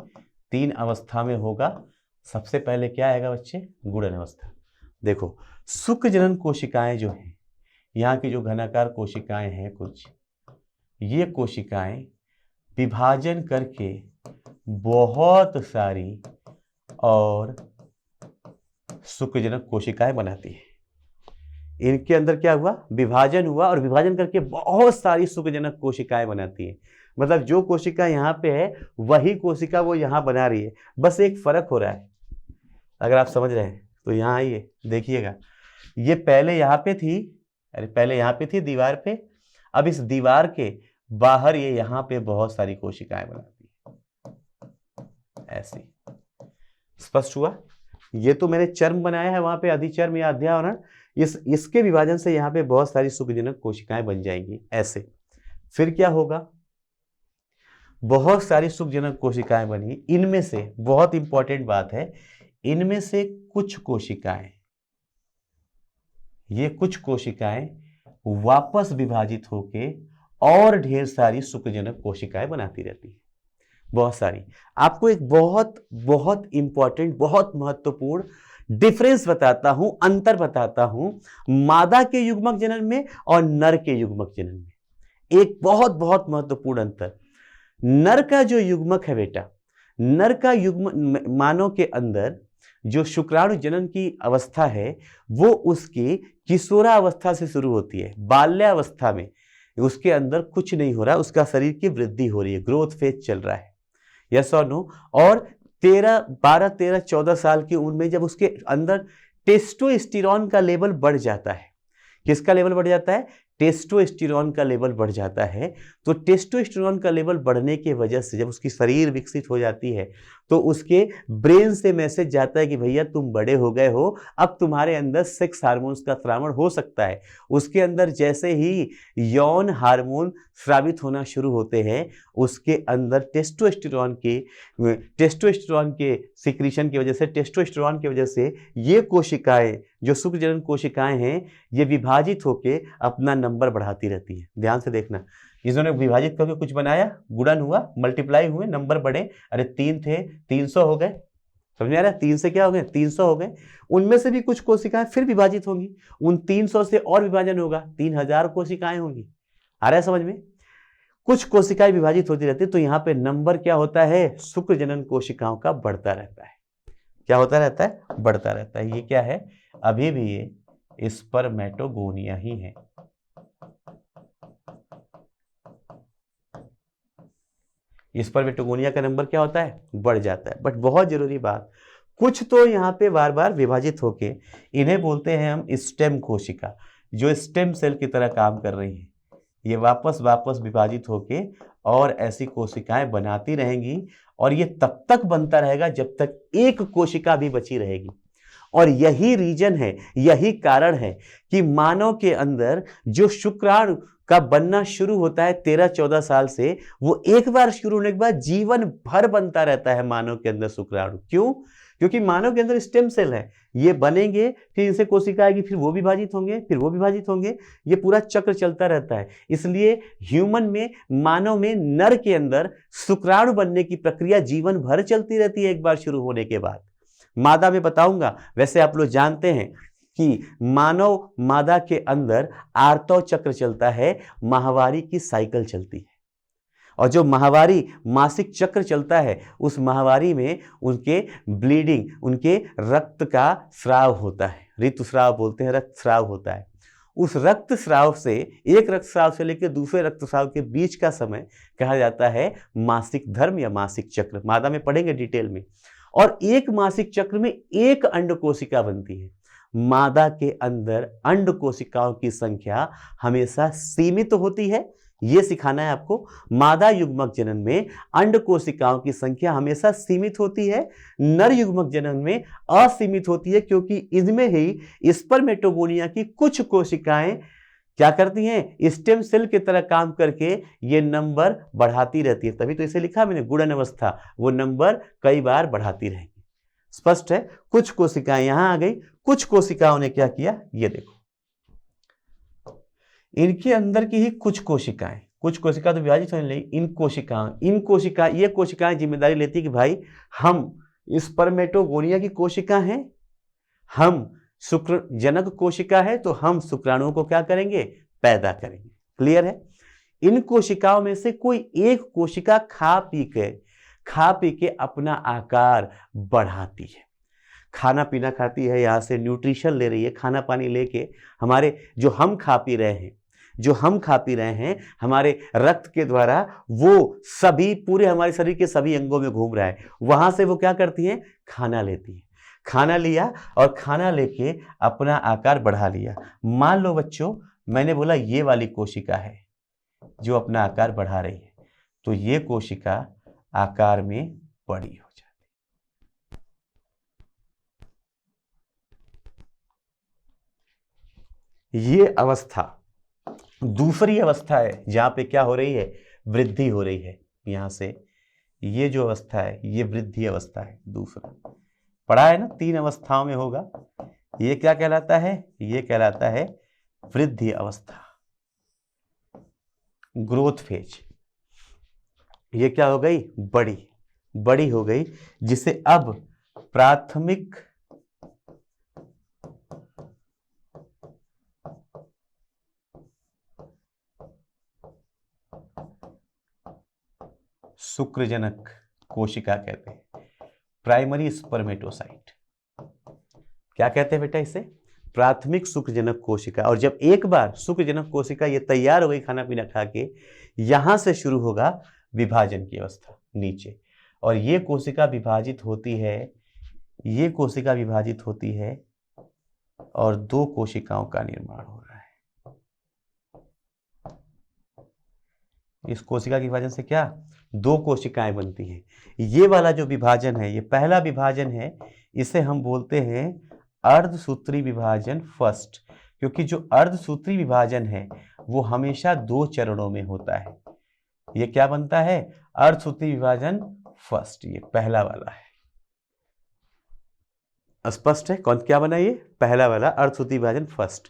3 अवस्था में होगा। सबसे पहले क्या आएगा बच्चे? गुणन अवस्था। देखो, शुक्र जनन कोशिकाएं जो हैं, यहाँ की जो घनाकार कोशिकाएं हैं कुछ, ये कोशिकाएं विभाजन करके बहुत सारी और शुक्रजनक कोशिकाएं बनाती है। इनके अंदर क्या हुआ? विभाजन हुआ और विभाजन करके बहुत सारी शुक्रजनक कोशिकाएं बनाती है। मतलब जो कोशिका यहाँ पे है वही कोशिका वो यहाँ बना रही है, बस एक फर्क हो रहा है। अगर आप समझ रहे हैं तो यहाँ आइए देखिएगा, ये पहले यहाँ पे थी, पहले यहाँ पे थी दीवार पे, अब इस दीवार के बाहर ये यहाँ पे बहुत सारी कोशिकाएं बनाती है, ऐसी। स्पष्ट हुआ? ये तो मैंने चर्म बनाया है, वहां पे अधिचर्म या अध्यावरण, इसके विभाजन से यहाँ पे बहुत सारी शुक्रजनक कोशिकाएं बन जाएंगी, ऐसे। फिर क्या होगा? बहुत सारी शुक्रजनक कोशिकाएं बनी। इनमें से बहुत इंपॉर्टेंट बात है, इनमें से कुछ कोशिकाएं, ये कुछ कोशिकाएं वापस विभाजित होके और ढेर सारी शुक्रजनक कोशिकाएं बनाती रहती है, बहुत सारी। आपको एक बहुत बहुत इंपॉर्टेंट, बहुत महत्वपूर्ण डिफरेंस बताता हूं, अंतर बताता हूं मादा के युग्मक जनन में और नर के युग्मक जनन में। एक बहुत बहुत महत्वपूर्ण अंतर। नर का जो युग्मक है बेटा, नर का युग्म, मानव के अंदर जो शुक्राणु जनन की अवस्था है वो उसकी किशोरावस्था से शुरू होती है। बाल्यावस्था में उसके अंदर कुछ नहीं हो रहा, उसका शरीर की वृद्धि हो रही है, ग्रोथ फेज चल रहा है। यस और नो? और 12, 13, 14 साल की उम्र में जब उसके अंदर टेस्टोस्टेरोन का लेवल बढ़ जाता है, किसका लेवल बढ़ जाता है? टेस्टोस्टेरोन का लेवल बढ़ जाता है। तो टेस्टोस्टेरोन का लेवल बढ़ने की वजह से जब उसकी शरीर विकसित हो जाती है तो उसके ब्रेन से मैसेज जाता है कि भैया तुम बड़े हो गए हो, अब तुम्हारे अंदर सेक्स हार्मोन्स का स्रावण हो सकता है। उसके अंदर जैसे ही यौन हार्मोन स्रावित होना शुरू होते हैं, उसके अंदर टेस्टोस्टेरोन के सिक्रीशन की वजह से, टेस्टोस्टेरोन की वजह से ये कोशिकाएं जो शुक्रजनन कोशिकाएं हैं ये विभाजित होकर अपना नंबर बढ़ाती रहती है। ध्यान से देखना, इन्होंने विभाजित करके कुछ बनाया, गुणन हुआ, मल्टीप्लाई हुए, नंबर बढ़े। अरे 3 थे 300 हो गए, समझ में आ रहा है? 3 से क्या हो गए, 300 हो गए। उनमें से भी कुछ कोशिकाएं फिर विभाजित होंगी, उन 300 से और विभाजन होगा, 3000 कोशिकाएं होंगी। आ रहा है समझ में? कुछ कोशिकाएं विभाजित होती रहती है, तो यहाँ पे नंबर क्या होता है, शुक्र जनन कोशिकाओं का बढ़ता रहता है। क्या होता रहता है, बढ़ता रहता है। ये क्या है, अभी भी ये स्पर्मेटोगोनिया ही है। स्पर्मेटोगोनिया का नंबर क्या होता है, बढ़ जाता है। बट बहुत जरूरी बात, कुछ तो यहाँ पे बार बार विभाजित होके, इन्हें बोलते हैं हम स्टेम कोशिका, जो स्टेम सेल की तरह काम कर रही है। ये वापस वापस विभाजित होके और ऐसी कोशिकाएं बनाती रहेंगी, और ये तब तक बनता रहेगा जब तक एक कोशिका भी बची रहेगी। और यही रीजन है, यही कारण है कि मानव के अंदर जो शुक्राणु का बनना शुरू होता है 13-14 साल से, वो एक बार शुरू होने के बाद जीवन भर बनता रहता है मानव के अंदर शुक्राणु। क्यों? क्योंकि मानव के अंदर स्टेम सेल है, ये बनेंगे, फिर इनसे कोशिका आएगी, फिर वो विभाजित होंगे, फिर वो विभाजित होंगे, ये पूरा चक्र चलता रहता है। इसलिए ह्यूमन में, मानव में, नर के अंदर शुक्राणु बनने की प्रक्रिया जीवन भर चलती रहती है एक बार शुरू होने के बाद। मादा में बताऊंगा। वैसे आप लोग जानते हैं कि मानव मादा के अंदर आर्तव चक्र चलता है, माहवारी की साइकिल चलती है, और जो माहवारी मासिक चक्र चलता है, उस माहवारी में उनके ब्लीडिंग, उनके रक्त का स्राव होता है, ऋतुस्राव बोलते हैं, रक्त स्राव होता है। उस रक्त स्राव से, एक रक्त स्राव से लेकर दूसरे रक्त स्राव के बीच का समय कहा जाता है मासिक धर्म या मासिक चक्र। मादा में पढ़ेंगे डिटेल में। और एक मासिक चक्र में एक अंड कोशिका बनती है। मादा के अंदर अंड कोशिकाओं की संख्या हमेशा सीमित होती है, यह सिखाना है आपको। मादा युग्मक जनन में अंड कोशिकाओं की संख्या हमेशा सीमित होती है, नर युग्मक जनन में असीमित होती है, क्योंकि इनमें ही स्पर्मेटोगोनिया की कुछ कोशिकाएं क्या करती हैं, स्टेम सेल की तरह काम करके ये नंबर बढ़ाती रहती है। तभी तो इसे लिखा मैंने गुणन अवस्था, वो नंबर कई बार बढ़ाती रहेगी। स्पष्ट है? कुछ कोशिकाएं यहां आ गई, कुछ कोशिकाओं ने क्या किया, ये देखो, इनके अंदर की ही कुछ कोशिकाएं तो विभाजित होने लगी। ये कोशिकाएं जिम्मेदारी लेती कि भाई हम स्पर्मेटोगोनिया की कोशिका हैं, हम शुक्र जनक कोशिका है, तो हम शुक्राणुओं को क्या करेंगे, पैदा करेंगे। क्लियर है? इन कोशिकाओं में से कोई एक कोशिका खा पी के अपना आकार बढ़ाती है, खाना पीना खाती है, यहां से न्यूट्रिशन ले रही है, खाना पानी लेके हमारे जो हम खा पी रहे हैं हमारे रक्त के द्वारा, वो सभी पूरे हमारे शरीर के सभी अंगों में घूम रहा है। वहां से वो क्या करती हैं, खाना लेती है। खाना लिया और खाना लेके अपना आकार बढ़ा लिया। मान लो बच्चों, मैंने बोला ये वाली कोशिका है जो अपना आकार बढ़ा रही है, तो ये कोशिका आकार में बड़ी हो जाती है। ये अवस्था दूसरी अवस्था है जहां पे क्या हो रही है, वृद्धि हो रही है। यहां से ये जो अवस्था है, ये वृद्धि अवस्था है। दूसरा पढ़ा है ना, 3 अवस्थाओं में होगा। ये क्या कहलाता है, ये कहलाता है वृद्धि अवस्था, ग्रोथ फेज। ये क्या हो गई, बड़ी हो गई, जिसे अब प्राथमिक शुक्रजनक कोशिका कहते हैं, प्राइमरी स्पर्मेटोसाइट। क्या कहते हैं बेटा इसे, प्राथमिक शुक्रजनक कोशिका। और जब एक बार शुक्रजनक कोशिका ये तैयार हो गई खाना पीना खा के, यहां से शुरू होगा विभाजन की अवस्था नीचे, और ये कोशिका विभाजित होती है, और 2 कोशिकाओं का निर्माण हो रहा है। इस कोशिका के विभाजन से क्या, 2 कोशिकाएं बनती हैं। ये वाला जो विभाजन है, ये पहला विभाजन है, इसे हम बोलते हैं अर्धसूत्री विभाजन फर्स्ट, क्योंकि जो अर्धसूत्री विभाजन है वो हमेशा 2 चरणों में होता है। ये क्या बनता है, अर्धसूत्री विभाजन फर्स्ट, ये पहला वाला है। स्पष्ट है? कौन क्या बना, ये पहला वाला अर्धसूत्री विभाजन फर्स्ट।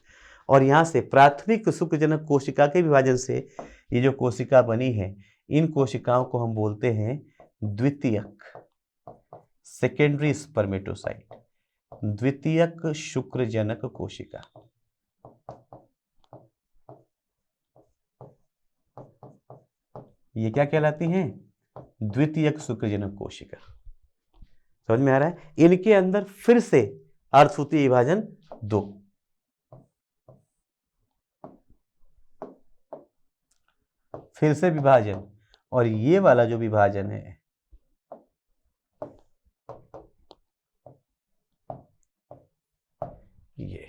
और यहां से प्राथमिक शुक्रजनक कोशिका के विभाजन से ये जो कोशिका बनी है, इन कोशिकाओं को हम बोलते हैं द्वितीयक। सेकेंडरी स्पर्मेटोसाइट, द्वितीयक शुक्रजनक कोशिका। ये क्या कहलाती हैं? द्वितीयक शुक्रजनक कोशिका। समझ में आ रहा है? इनके अंदर फिर से अर्धसूत्री विभाजन 2, फिर से विभाजन, और ये वाला जो विभाजन है ये,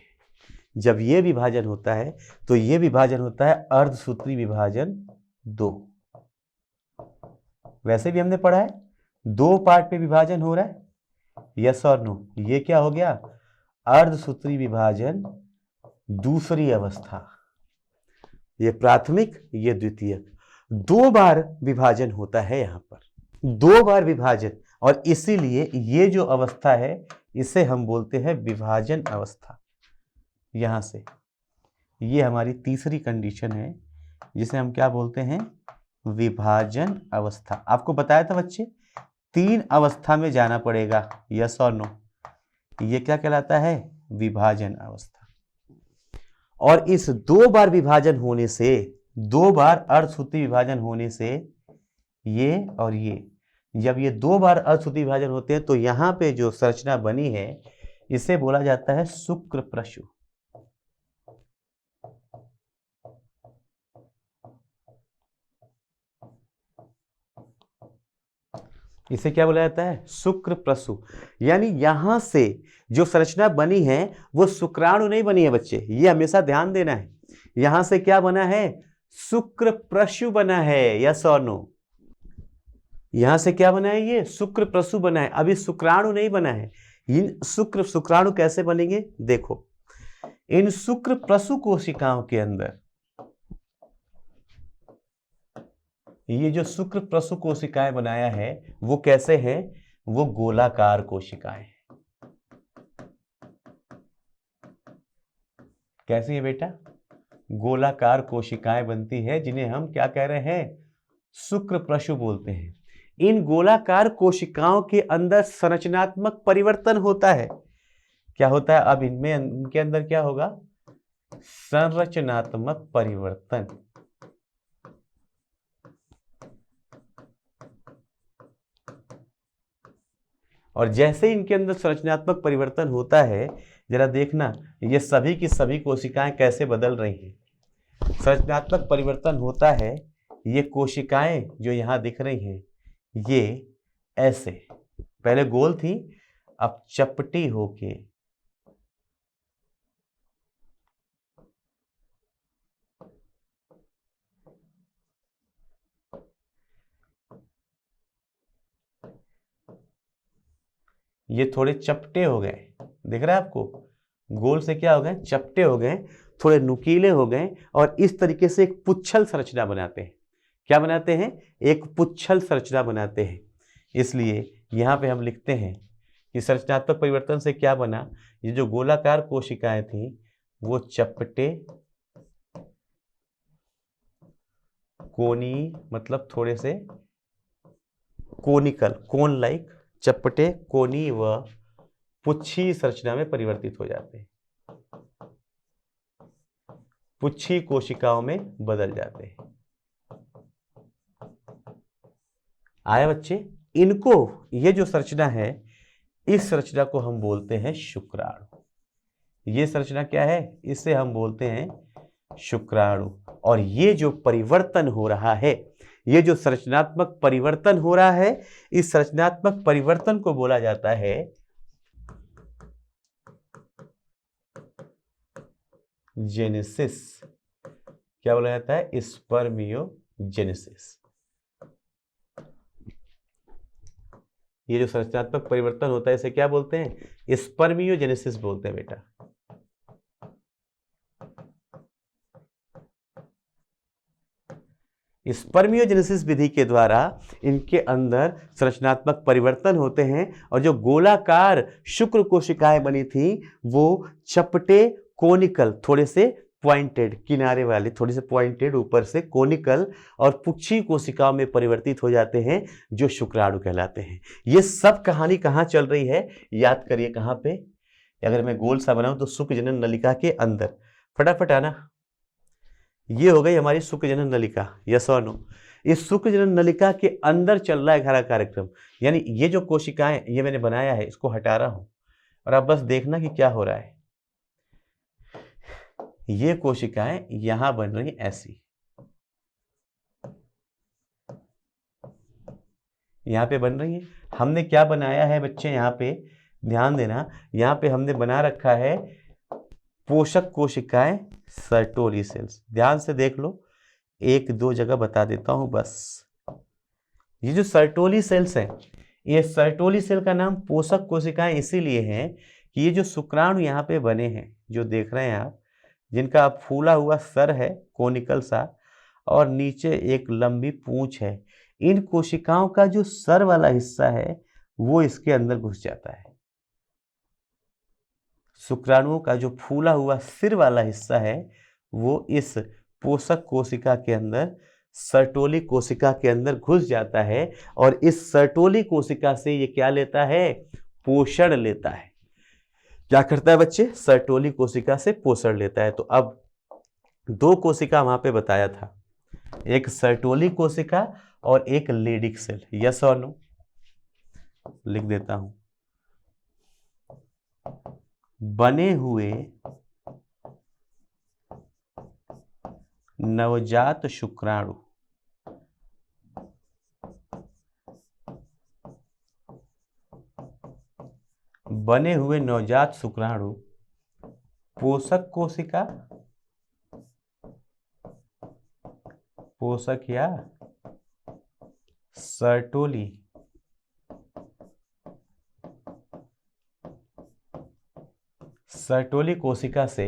जब ये विभाजन होता है तो ये विभाजन होता है अर्धसूत्री विभाजन 2। वैसे भी हमने पढ़ा है 2 पार्ट पे विभाजन हो रहा है, यस और नो। ये क्या हो गया? अर्धसूत्री विभाजन दूसरी अवस्था। ये प्राथमिक, ये द्वितीयक, 2 बार विभाजन होता है यहां पर, 2 बार विभाजन, और इसीलिए ये जो अवस्था है इसे हम बोलते हैं विभाजन अवस्था। यहां से ये हमारी तीसरी कंडीशन है जिसे हम क्या बोलते हैं? विभाजन अवस्था। आपको बताया था बच्चे 3 अवस्था में जाना पड़ेगा, यस और नो। ये क्या कहलाता है? विभाजन अवस्था। और इस 2 बार विभाजन होने से, 2 बार अर्धसूत्री विभाजन होने से, ये और ये, जब ये 2 बार अर्धसूत्री विभाजन होते हैं तो यहां पे जो संरचना बनी है इसे बोला जाता है शुक्रप्रसु। इसे क्या बोला जाता है? शुक्रप्रसु। यानी यहां से जो संरचना बनी है वो शुक्राणु नहीं बनी है बच्चे, ये हमेशा ध्यान देना है। यहां से क्या बना है? शुक्रप्रसु बना है, यस और नो। यहां से क्या बना है? ये शुक्रप्रसु बना है, अभी शुक्राणु नहीं बना है। इन शुक्राणु कैसे बनेंगे? देखो, इन शुक्रप्रसु कोशिकाओं के अंदर ये जो शुक्रप्रसु कोशिकाएं बनाया है वो कैसे है? वो गोलाकार कोशिकाएं। कैसी है बेटा? गोलाकार कोशिकाएं बनती है, जिन्हें हम क्या कह रहे हैं? शुक्रप्रसु बोलते हैं। इन गोलाकार कोशिकाओं के अंदर संरचनात्मक परिवर्तन होता है। क्या होता है? अब इनके अंदर क्या होगा? संरचनात्मक परिवर्तन। और जैसे इनके अंदर संरचनात्मक परिवर्तन होता है, जरा देखना ये सभी की सभी कोशिकाएं कैसे बदल रही हैं। संरचनात्मक परिवर्तन होता है, ये कोशिकाएं जो यहां दिख रही हैं ये ऐसे पहले गोल थी, अब चपटी होके ये थोड़े चपटे हो गए। दिख रहा है आपको? गोल से क्या हो गए? चपटे हो गए, थोड़े नुकीले हो गए, और इस तरीके से एक पुच्छल संरचना बनाते हैं। क्या बनाते हैं? एक पुच्छल संरचना बनाते हैं। इसलिए यहां पे हम लिखते हैं कि संरचनात्मक परिवर्तन से क्या बना? ये जो गोलाकार कोशिकाएं थी वो चपटे, कोनी मतलब थोड़े से कोनिकल, कोन लाइक, चपटे, कोनी व पुच्छी संरचना में परिवर्तित हो जाते हैं, पुच्छी कोशिकाओं में बदल जाते हैं। आया बच्चे? इनको, ये जो संरचना है इस संरचना को हम बोलते हैं शुक्राणु। ये संरचना क्या है? इसे हम बोलते हैं शुक्राणु। और ये जो परिवर्तन हो रहा है, ये जो संरचनात्मक परिवर्तन हो रहा है, इस संरचनात्मक परिवर्तन को बोला जाता है जेनेसिस। क्या बोला जाता है? स्पर्मियोजेनेसिस। ये जो संरचनात्मक परिवर्तन होता है इसे क्या बोलते हैं? स्पर्मियोजेनेसिस बोलते हैं बेटा। स्पर्मियोजेनेसिस विधि के द्वारा इनके अंदर संरचनात्मक परिवर्तन होते हैं, और जो गोलाकार शुक्र कोशिकाएं बनी थी वो चपटे, कोनिकल, थोड़े से पॉइंटेड, किनारे वाले, थोड़ी से पॉइंटेड, ऊपर से कोनिकल और पुच्छी कोशिकाओं में परिवर्तित हो जाते हैं, जो शुक्राणु कहलाते हैं। ये सब कहानी कहाँ चल रही है, याद करिए कहाँ पे। अगर मैं गोल सा बनाऊं तो शुक्र जनन नलिका के अंदर, फटाफट आना। ये हो गई हमारी शुक्र जनन नलिका, यस और नो। इस शुक्र जनन नलिका के अंदर चल रहा है सारा कार्यक्रम। यानी ये जो कोशिकाएं ये मैंने बनाया है, इसको हटा रहा हूं और अब बस देखना कि क्या हो रहा है। ये कोशिकाएं यहां बन रही ऐसी, यहां पे बन रही है। हमने क्या बनाया है बच्चे, यहां पे ध्यान देना, यहां पे हमने बना रखा है पोषक कोशिकाएं, सर्टोली सेल्स। ध्यान से देख लो, एक दो जगह बता देता हूं बस। ये जो सर्टोली सेल्स हैं, ये सर्टोली सेल का नाम पोषक कोशिकाएं इसीलिए है कि ये जो शुक्राणु यहाँ पे बने हैं, जो देख रहे हैं आप, जिनका फूला हुआ सर है कोनिकल सा और नीचे एक लंबी पूंछ है, इन कोशिकाओं का जो सर वाला हिस्सा है वो इसके अंदर घुस जाता है। शुक्राणुओं का जो फूला हुआ सिर वाला हिस्सा है वो इस पोषक कोशिका के अंदर, सर्टोली कोशिका के अंदर घुस जाता है और इस सर्टोली कोशिका से ये क्या लेता है, पोषण लेता है। क्या करता है बच्चे, सर्टोली कोशिका से पोषण लेता है। तो अब दो कोशिका वहां पे बताया था, एक सर्टोली कोशिका और एक लेडिक सेल, यस और नो। लिख देता हूं, बने हुए नवजात शुक्राणु बने हुए नवजात शुक्राणु पोषक कोशिका, पोषक या सर्टोली सर्टोली कोशिका से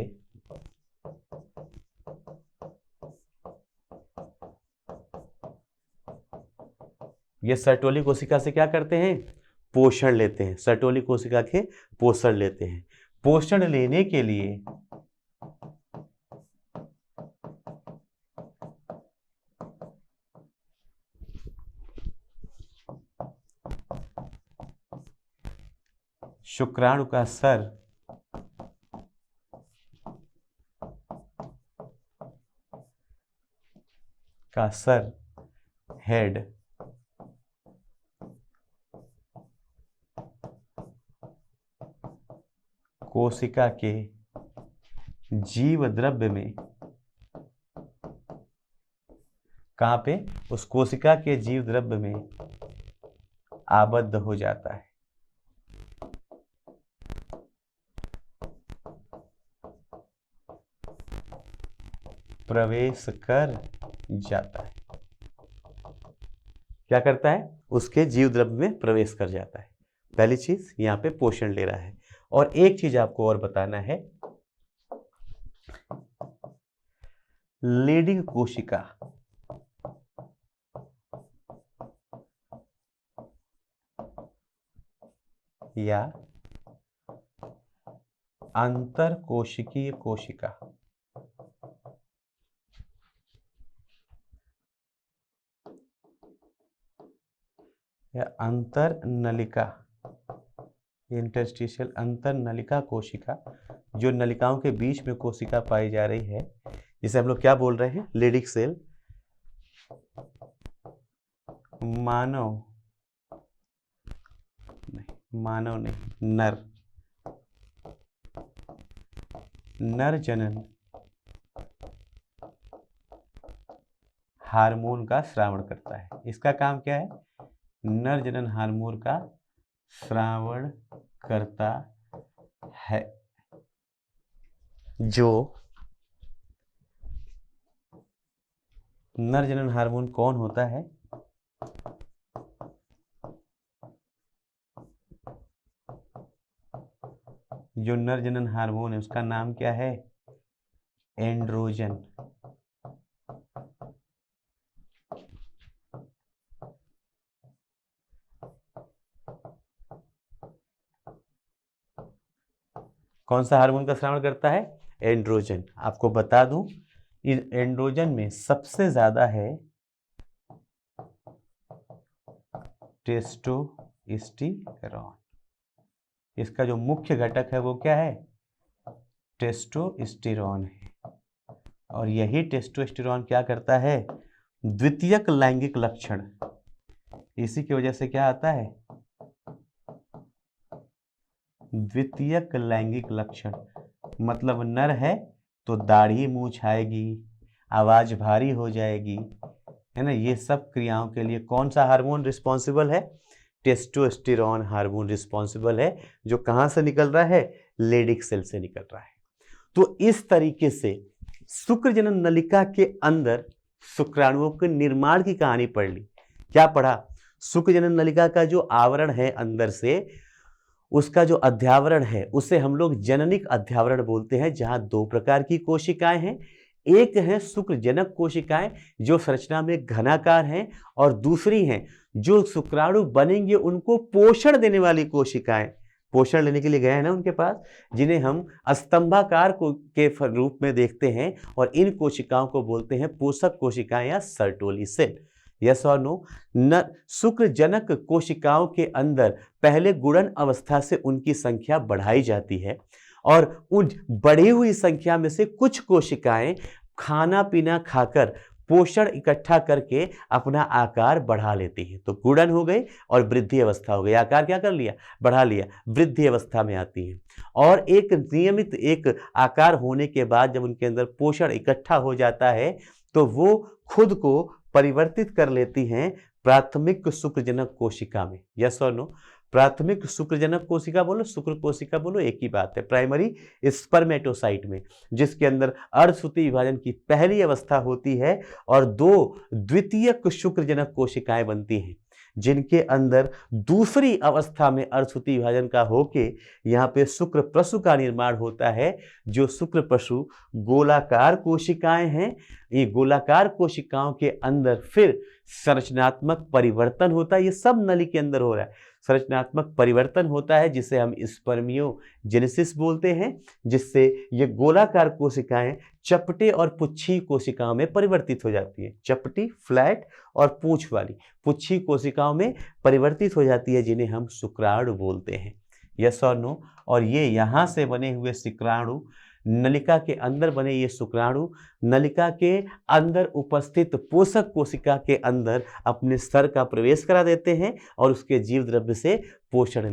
ये सर्टोली कोशिका से क्या करते हैं, पोषण लेते हैं। सर्टोली कोशिका के पोषण लेते हैं। पोषण लेने के लिए शुक्राणु का सर हेड कोशिका के जीव द्रव्य में, कहां पे, उस कोशिका के जीव द्रव्य में आबद्ध हो जाता है, प्रवेश कर जाता है। क्या करता है, उसके जीव द्रव्य में प्रवेश कर जाता है। पहली चीज, यहां पे पोषण ले रहा है। और एक चीज आपको और बताना है, लीडिंग कोशिका या अंतर कोशिकीय कोशिका या अंतर नलिका, इंटरस्टिशियल अंतर नलिका कोशिका, जो नलिकाओं के बीच में कोशिका पाई जा रही है, जिसे हम लोग क्या बोल रहे हैं, लेडिक सेल। मानव नहीं, नर जनन हार्मोन का स्रावण करता है। इसका काम क्या है, नर जनन हार्मोन का स्रावण करता है। जो नर जनन हार्मोन कौन होता है, जो नर जनन हार्मोन है उसका नाम क्या है, एंड्रोजन। कौन सा हार्मोन का स्रावण करता है, एंड्रोजन। आपको बता दूं, इन एंड्रोजन में सबसे ज्यादा है टेस्टोस्टेरोन। इसका जो मुख्य घटक है वो क्या है? टेस्टोस्टेरोन है। और यही टेस्टोस्टेरोन क्या करता है? द्वितीयक लैंगिक लक्षण, इसी की वजह से क्या आता है? द्वितीयक लैंगिक लक्षण, मतलब नर है तो दाढ़ी मूंछ आएगी, आवाज भारी हो जाएगी, है ना। ये सब क्रियाओं के लिए कौन सा हार्मोन रिस्पॉन्सिबल है? टेस्टोस्टेरोन हार्मोन रिस्पॉन्सिबल है, जो कहां से निकल रहा है? लेडिक सेल से निकल रहा है। तो इस तरीके से शुक्र जनन नलिका के अंदर शुक्राणुओं के निर्माण की कहानी पढ़ ली। क्या पढ़ा? शुक्र जनन नलिका का जो आवरण है अंदर से, उसका जो अध्यावरण है उसे हम लोग जननिक अध्यावरण बोलते हैं, जहां दो प्रकार की कोशिकाएं हैं। एक है शुक्रजनक कोशिकाएं जो संरचना में घनाकार हैं, और दूसरी हैं जो शुक्राणु बनेंगे उनको पोषण देने वाली कोशिकाएं। पोषण लेने के लिए गए हैं ना उनके पास, जिन्हें हम स्तंभाकार के रूप में देखते हैं, और इन कोशिकाओं को बोलते हैं पोषक कोशिकाएं या सर्टोली सेल। यस और नो? न शुक्रजनक कोशिकाओं के अंदर पहले गुणन अवस्था से उनकी संख्या बढ़ाई जाती है, और उन बढ़ी हुई संख्या में से कुछ कोशिकाएं खाना पीना खाकर पोषण इकट्ठा करके अपना आकार बढ़ा लेती है। तो गुणन हो गई और वृद्धि अवस्था हो गई। आकार क्या कर लिया? बढ़ा लिया। वृद्धि अवस्था में आती है, और एक नियमित एक आकार होने के बाद जब उनके अंदर पोषण इकट्ठा हो जाता है तो वो खुद को परिवर्तित कर लेती हैं प्राथमिक शुक्रजनक कोशिका में। यस और नो? प्राथमिक शुक्रजनक कोशिका बोलो, शुक्र कोशिका बोलो, एक ही बात है। प्राइमरी स्पर्मेटोसाइट में, जिसके अंदर अर्धसूत्री विभाजन की पहली अवस्था होती है और दो द्वितीयक शुक्रजनक कोशिकाएं बनती हैं, जिनके अंदर दूसरी अवस्था में अर्धसूत्री विभाजन का होके यहाँ पे शुक्र प्रसु का निर्माण होता है। जो शुक्र प्रसु गोलाकार कोशिकाएं हैं, ये गोलाकार कोशिकाओं के अंदर फिर संरचनात्मक परिवर्तन होता है। ये सब नली के अंदर हो रहा है। संरचनात्मक परिवर्तन होता है जिसे हम स्पर्मियोजेनेसिस बोलते हैं, जिससे ये गोलाकार कोशिकाएं चपटे और पुच्छी कोशिकाओं में परिवर्तित हो जाती है। चपटी फ्लैट और पूंछ वाली पुच्छी कोशिकाओं में परिवर्तित हो जाती है, जिन्हें हम शुक्राणु बोलते हैं। यस और नो? और ये यहाँ से बने हुए शुक्राणु, नलिका के अंदर बने ये शुक्राणु नलिका के अंदर उपस्थित पोषक कोशिका के अंदर अपने स्तर का प्रवेश करा देते हैं, और उसके जीव द्रव्य से पोषण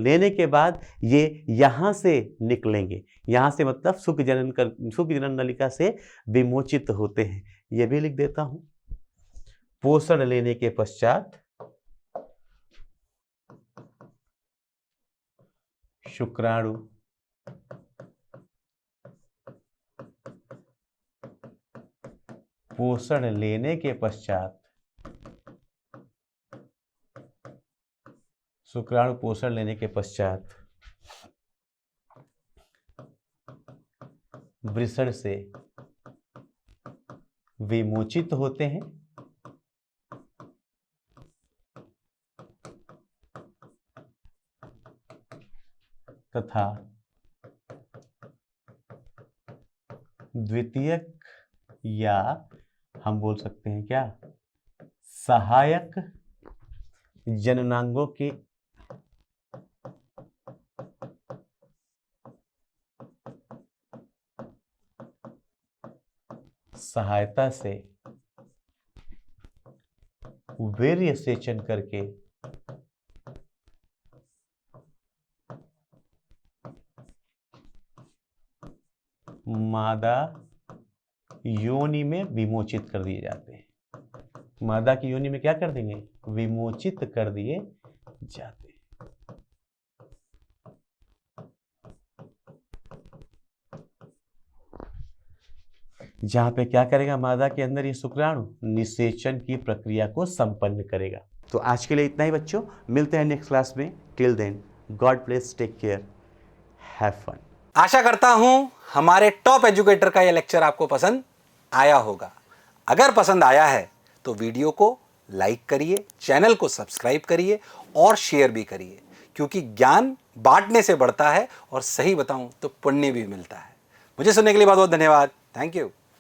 लेने के बाद ये यहाँ से निकलेंगे। यहाँ से मतलब शुक्र जनन नलिका से विमोचित होते हैं। ये भी लिख देता हूँ। पोषण लेने के पश्चात शुक्राणु पोषण लेने के पश्चात शुक्राणु पोषण लेने के पश्चात वृषण से विमोचित होते हैं, तथा द्वितीयक या हम बोल सकते हैं क्या, सहायक जननांगों की सहायता से वीर्य सेचन करके मादा योनि में विमोचित कर दिए जाते हैं। मादा की योनि में क्या कर देंगे? विमोचित कर दिए जाते हैं। जहां पे क्या करेगा मादा के अंदर ये शुक्राणु? निषेचन की प्रक्रिया को संपन्न करेगा। तो आज के लिए इतना ही बच्चों, मिलते हैं नेक्स्ट क्लास में। Till then, God bless, take care, have fun. आशा करता हूं हमारे टॉप एजुकेटर का यह लेक्चर आपको पसंद आया होगा। अगर पसंद आया है तो वीडियो को लाइक करिए, चैनल को सब्सक्राइब करिए और शेयर भी करिए, क्योंकि ज्ञान बांटने से बढ़ता है और सही बताऊं तो पुण्य भी मिलता है। मुझे सुनने के लिए बहुत बहुत धन्यवाद। Thank you.